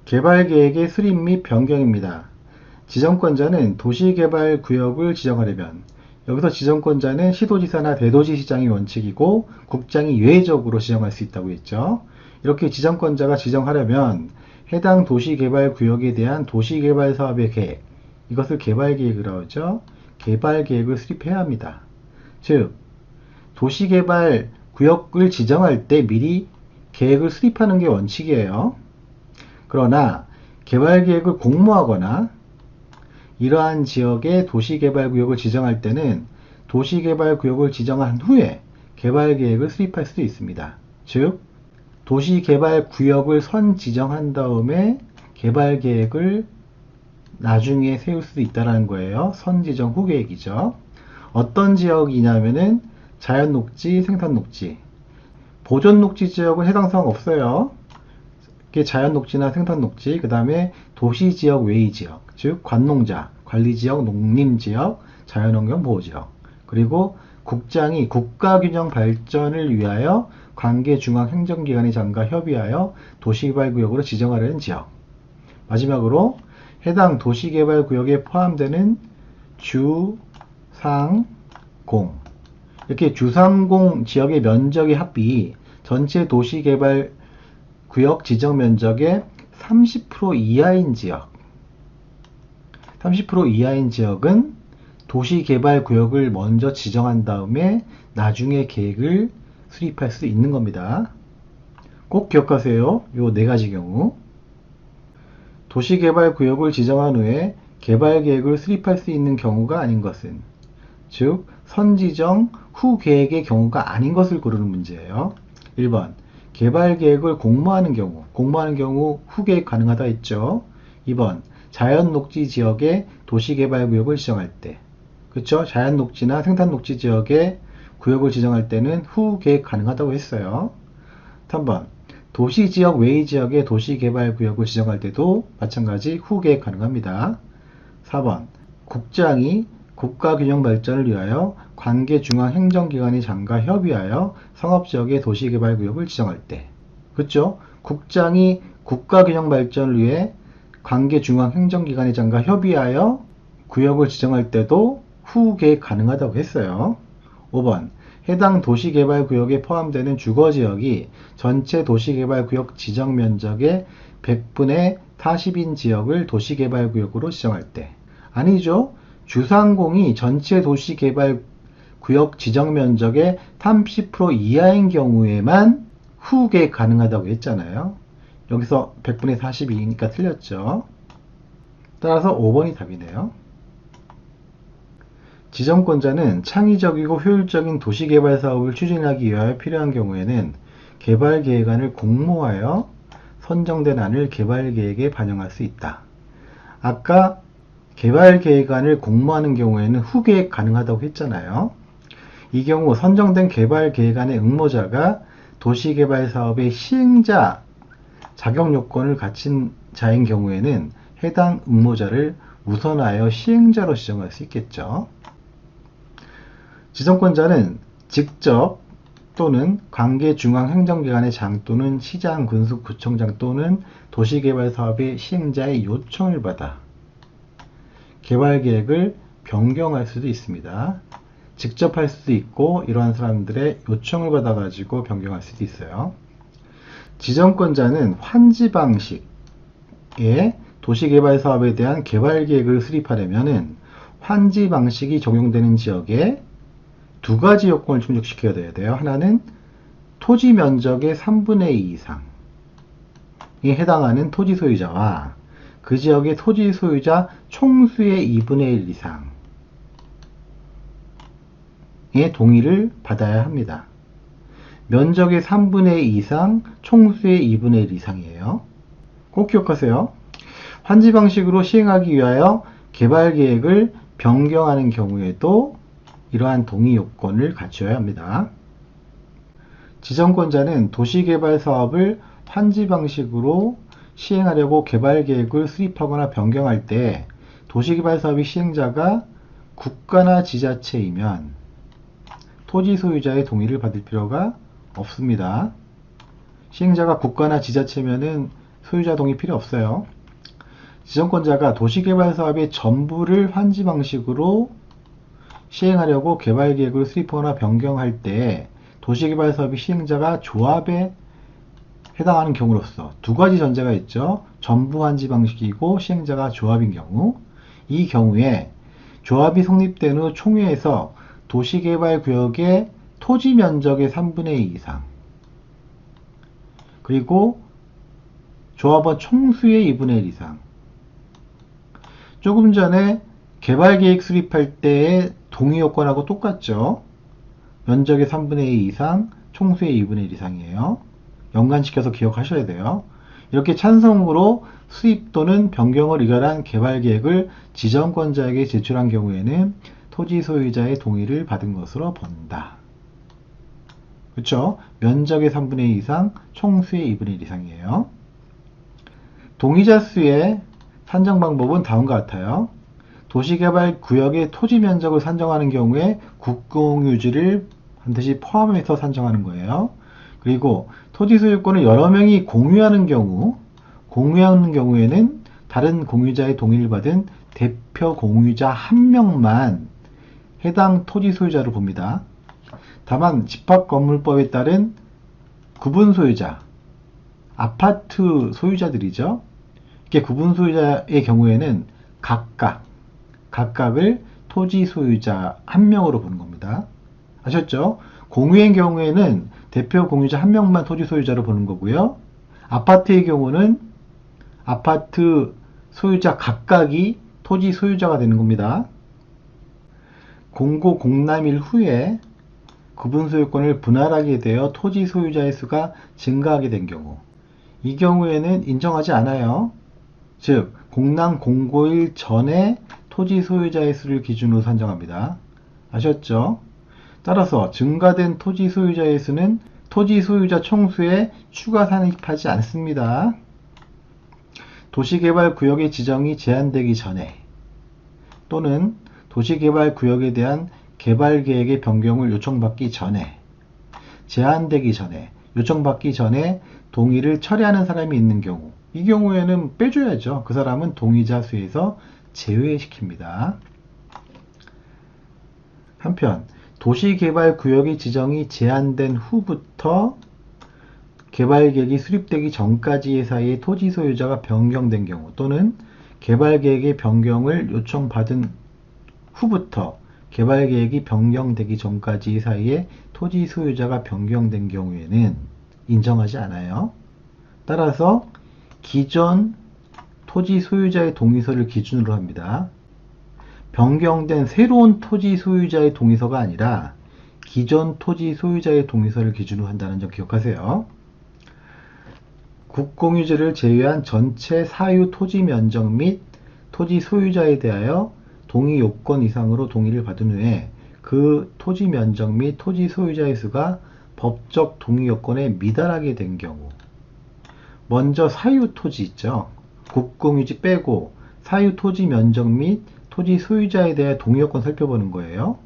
개발계획의 수립 및 변경입니다. 지정권자는 도시개발구역을 지정하려면, 여기서 지정권자는 시도지사나 대도시시장이 원칙이고 국장이 예외적으로 지정할 수 있다고 했죠. 이렇게 지정권자가 지정하려면 해당 도시개발구역에 대한 도시개발사업의 계획, 이것을 개발계획이라고 하죠. 개발계획을 수립해야 합니다. 즉, 도시개발구역을 지정할 때 미리 계획을 수립하는 게 원칙이에요. 그러나 개발계획을 공모하거나 이러한 지역의 도시개발구역을 지정할 때는 도시개발구역을 지정한 후에 개발계획을 수립할 수도 있습니다. 즉, 도시개발구역을 선지정한 다음에 개발계획을 나중에 세울 수도 있다는 거예요. 선지정 후 계획이죠. 어떤 지역이냐면은 자연녹지, 생산녹지. 보존녹지 지역은 해당 사항 없어요. 자연녹지나 생산녹지, 그 다음에 도시지역 외의 지역, 즉 관농자, 관리지역, 농림지역, 자연환경 보호지역, 그리고 국장이 국가균형 발전을 위하여 관계 중앙행정기관의 장과 협의하여 도시개발구역으로 지정하려는 지역. 마지막으로 해당 도시개발구역에 포함되는 주, 상, 공. 이렇게 주상공 지역의 면적의 합이 전체 도시개발구역 지정 면적의 30% 이하인 지역. 30% 이하인 지역은 도시개발구역을 먼저 지정한 다음에 나중에 계획을 수립할 수 있는 겁니다. 꼭 기억하세요. 요 네 가지 경우. 도시개발구역을 지정한 후에 개발계획을 수립할 수 있는 경우가 아닌 것은, 즉 선지정 후 계획의 경우가 아닌 것을 고르는 문제예요. 1번 개발계획을 공모하는 경우 후 계획 가능하다 했죠. 2번 자연녹지 지역의 도시개발구역을 지정할 때, 그렇죠? 자연녹지나 생산녹지 지역의 구역을 지정할 때는 후 계획 가능하다고 했어요. 3번 도시지역 외의 지역의 도시개발구역을 지정할 때도 마찬가지 후 계획 가능합니다. 4번 국장이 국가균형 발전을 위하여 관계 중앙행정기관의 장과 협의하여 상업지역의 도시개발구역을 지정할 때, 그렇죠? 국장이 국가균형 발전을 위해 관계 중앙행정기관의 장과 협의하여 구역을 지정할 때도 후 계획 가능하다고 했어요. 5번 해당 도시개발구역에 포함되는 주거지역이 전체 도시개발구역 지정면적의 100분의 40인 지역을 도시개발구역으로 지정할 때, 아니죠. 주상공이 전체 도시개발구역 지정면적의 30% 이하인 경우에만 후 계획 가능하다고 했잖아요. 여기서 100분의 42이니까 틀렸죠. 따라서 5번이 답이네요. 지정권자는 창의적이고 효율적인 도시개발 사업을 추진하기 위하여 필요한 경우에는 개발계획안을 공모하여 선정된 안을 개발계획에 반영할 수 있다. 아까 개발계획안을 공모하는 경우에는 후 계획 가능하다고 했잖아요. 이 경우 선정된 개발계획안의 응모자가 도시개발 사업의 시행자 자격요건을 갖춘 자인 경우에는 해당 응모자를 우선하여 시행자로 지정할 수 있겠죠. 지정권자는 직접 또는 관계 중앙행정기관의 장 또는 시장, 군수, 구청장 또는 도시개발 사업의 시행자의 요청을 받아 개발계획을 변경할 수도 있습니다. 직접 할 수도 있고 이러한 사람들의 요청을 받아가지고 변경할 수도 있어요. 지정권자는 환지 방식의 도시개발 사업에 대한 개발계획을 수립하려면 환지 방식이 적용되는 지역에 두 가지 요건을 충족시켜야 돼요. 하나는 토지 면적의 3분의 2 이상에 해당하는 토지 소유자와 그 지역의 토지 소유자 총수의 2분의 1 이상의 동의를 받아야 합니다. 면적의 3분의 2 이상, 총수의 2분의 1 이상이에요. 꼭 기억하세요. 환지 방식으로 시행하기 위하여 개발계획을 변경하는 경우에도 이러한 동의 요건을 갖춰야 합니다. 지정권자는 도시개발 사업을 환지 방식으로 시행하려고 개발계획을 수립하거나 변경할 때 도시개발 사업의 시행자가 국가나 지자체이면 토지 소유자의 동의를 받을 필요가 없습니다. 시행자가 국가나 지자체면은 소유자 동의 필요 없어요. 지정권자가 도시개발사업의 전부를 환지 방식으로 시행하려고 개발계획을 수립하거나 변경할 때 도시개발사업의 시행자가 조합에 해당하는 경우로서 두 가지 전제가 있죠. 전부 환지 방식이고 시행자가 조합인 경우, 이 경우에 조합이 성립된 후 총회에서 도시개발구역의 토지 면적의 3분의 2 이상, 그리고 조합원 총수의 2분의 1 이상. 조금 전에 개발계획 수립할 때의 동의 요건하고 똑같죠. 면적의 3분의 2 이상, 총수의 2분의 1 이상이에요. 연관시켜서 기억하셔야 돼요. 이렇게 찬성으로 수립 또는 변경을 의결한 개발계획을 지정권자에게 제출한 경우에는 토지 소유자의 동의를 받은 것으로 본다. 그렇죠? 면적의 3분의 2 이상, 총수의 2분의 1 이상이에요. 동의자 수의 산정 방법은 다음과 같아요. 도시개발구역의 토지 면적을 산정하는 경우에 국공유지를 반드시 포함해서 산정하는 거예요. 그리고 토지 소유권을 여러 명이 공유하는 경우에는 다른 공유자의 동의를 받은 대표 공유자 한 명만 해당 토지 소유자로 봅니다. 다만 집합건물법에 따른 구분 소유자, 아파트 소유자들이죠. 이렇게 구분 소유자의 경우에는 각각을 토지 소유자 한 명으로 보는 겁니다. 아셨죠? 공유의 경우에는 대표 공유자 한 명만 토지 소유자로 보는 거고요. 아파트의 경우는 아파트 소유자 각각이 토지 소유자가 되는 겁니다. 공고 공람일 후에 구분 소유권을 분할하게 되어 토지 소유자의 수가 증가하게 된 경우, 이 경우에는 인정하지 않아요. 즉 공람 공고일 전에 토지 소유자의 수를 기준으로 산정합니다. 아셨죠? 따라서 증가된 토지 소유자의 수는 토지 소유자 총수에 추가 산입하지 않습니다. 도시개발구역의 지정이 제한되기 전에 또는 도시개발구역에 대한 개발계획의 변경을 요청받기 전에, 제한되기 전에, 요청받기 전에 동의를 철회하는 사람이 있는 경우, 이 경우에는 빼줘야죠. 그 사람은 동의자 수에서 제외시킵니다. 한편 도시개발구역의 지정이 제한된 후부터 개발계획이 수립되기 전까지의 사이에 토지 소유자가 변경된 경우 또는 개발계획의 변경을 요청받은 후부터 개발계획이 변경되기 전까지의 사이에 토지 소유자가 변경된 경우에는 인정하지 않아요. 따라서 기존 토지 소유자의 동의서를 기준으로 합니다. 변경된 새로운 토지 소유자의 동의서가 아니라 기존 토지 소유자의 동의서를 기준으로 한다는 점 기억하세요. 국공유지를 제외한 전체 사유 토지 면적 및 토지 소유자에 대하여 동의 요건 이상으로 동의를 받은 후에 그 토지 면적 및 토지 소유자의 수가 법적 동의 요건에 미달하게 된 경우, 먼저 사유 토지 있죠. 국공유지 빼고 사유 토지 면적 및 토지 소유자에 대해 동의 요건 살펴보는 거예요.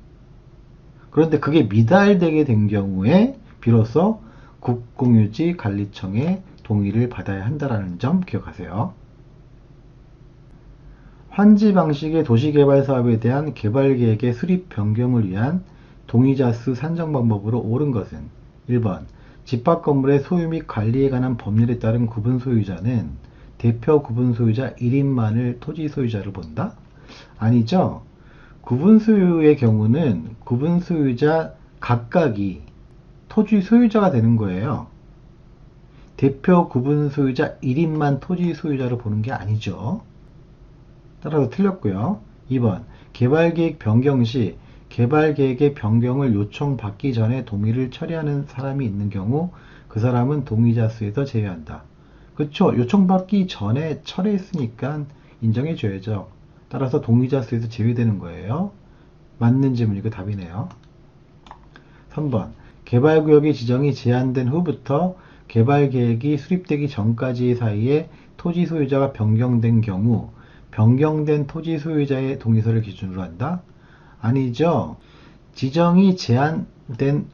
그런데 그게 미달되게 된 경우에 비로소 국공유지 관리청의 동의를 받아야 한다는 점 기억하세요. 환지 방식의 도시개발 사업에 대한 개발계획의 수립 변경을 위한 동의자 수 산정 방법으로 옳은 것은 1번 집합건물의 소유 및 관리에 관한 법률에 따른 구분 소유자는 대표 구분 소유자 1인만을 토지 소유자로 본다? 아니죠. 구분 소유의 경우는 구분 소유자 각각이 토지 소유자가 되는 거예요. 대표 구분 소유자 1인만 토지 소유자로 보는 게 아니죠. 따라서 틀렸고요. 2번 개발계획 변경 시 개발계획의 변경을 요청받기 전에 동의를 처리하는 사람이 있는 경우 그 사람은 동의자 수에서 제외한다. 그쵸? 요청받기 전에 철회했으니까 인정해줘야죠. 따라서 동의자 수에서 제외되는 거예요. 맞는 질문이고 답이네요. 3번 개발구역의 지정이 제한된 후부터 개발계획이 수립되기 전까지의 사이에 토지 소유자가 변경된 경우 변경된 토지 소유자의 동의서를 기준으로 한다? 아니죠. 지정이 제한된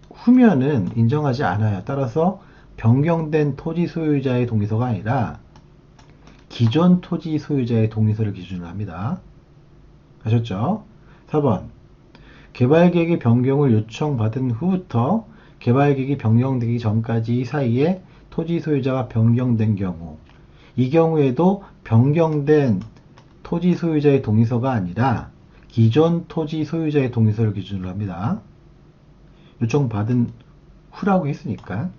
후면은 인정하지 않아요. 따라서 변경된 토지 소유자의 동의서가 아니라 기존 토지 소유자의 동의서를 기준으로 합니다. 아셨죠? 4번. 개발계획의 변경을 요청받은 후부터 개발계획이 변경되기 전까지 이 사이에 토지 소유자가 변경된 경우, 이 경우에도 변경된 토지 소유자의 동의서가 아니라 기존 토지 소유자의 동의서를 기준으로 합니다. 요청받은 후라고 했으니까.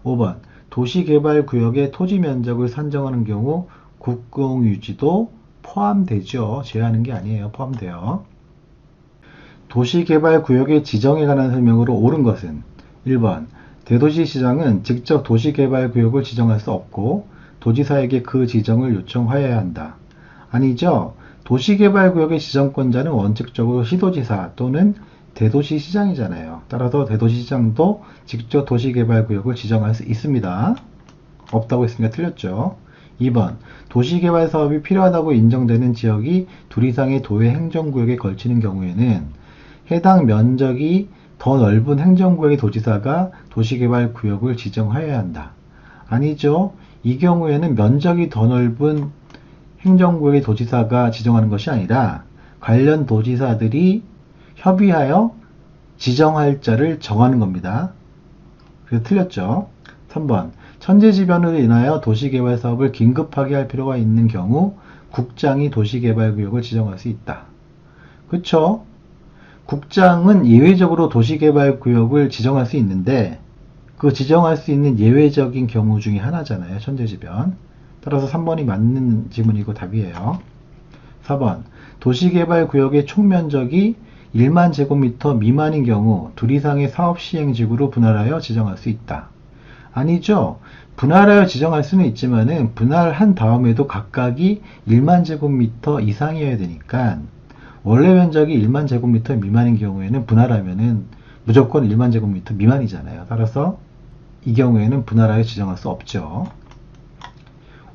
5번. 도시개발구역의 토지 면적을 산정하는 경우 국공유지도 포함되죠. 제외하는 게 아니에요. 포함돼요. 도시개발구역의 지정에 관한 설명으로 옳은 것은 1번. 대도시시장은 직접 도시개발구역을 지정할 수 없고 도지사에게 그 지정을 요청하여야 한다. 아니죠. 도시개발구역의 지정권자는 원칙적으로 시도지사 또는 대도시시장이잖아요. 따라서 대도시시장도 직접 도시개발구역을 지정할 수 있습니다. 없다고 했으니까 틀렸죠. 2번. 도시개발 사업이 필요하다고 인정되는 지역이 둘 이상의 도의 행정구역에 걸치는 경우에는 해당 면적이 더 넓은 행정구역의 도지사가 도시개발구역을 지정하여야 한다. 아니죠. 이 경우에는 면적이 더 넓은 행정구역의 도지사가 지정하는 것이 아니라 관련 도지사들이 협의하여 지정할 자를 정하는 겁니다. 그래서 틀렸죠. 3번. 천재지변으로 인하여 도시개발 사업을 긴급하게 할 필요가 있는 경우 국장이 도시개발구역을 지정할 수 있다. 그쵸? 국장은 예외적으로 도시개발구역을 지정할 수 있는데 그 지정할 수 있는 예외적인 경우 중에 하나잖아요. 천재지변. 따라서 3번이 맞는 지문이고 답이에요. 4번. 도시개발구역의 총면적이 1만 제곱미터 미만인 경우 둘 이상의 사업시행지구로 분할하여 지정할 수 있다. 아니죠. 분할하여 지정할 수는 있지만은 분할한 다음에도 각각이 1만 제곱미터 이상이어야 되니까 원래 면적이 1만 제곱미터 미만인 경우에는 분할하면은 무조건 1만 제곱미터 미만이잖아요. 따라서 이 경우에는 분할하여 지정할 수 없죠.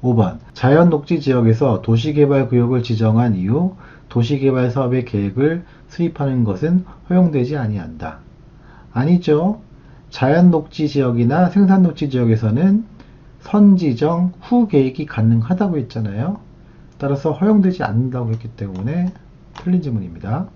5번. 자연녹지지역에서 도시개발구역을 지정한 이후 도시개발 사업의 계획을 수립하는 것은 허용되지 아니한다. 아니죠. 자연녹지지역이나 생산녹지지역에서는 선지정 후 계획이 가능하다고 했잖아요. 따라서 허용되지 않는다고 했기 때문에 틀린 지문입니다.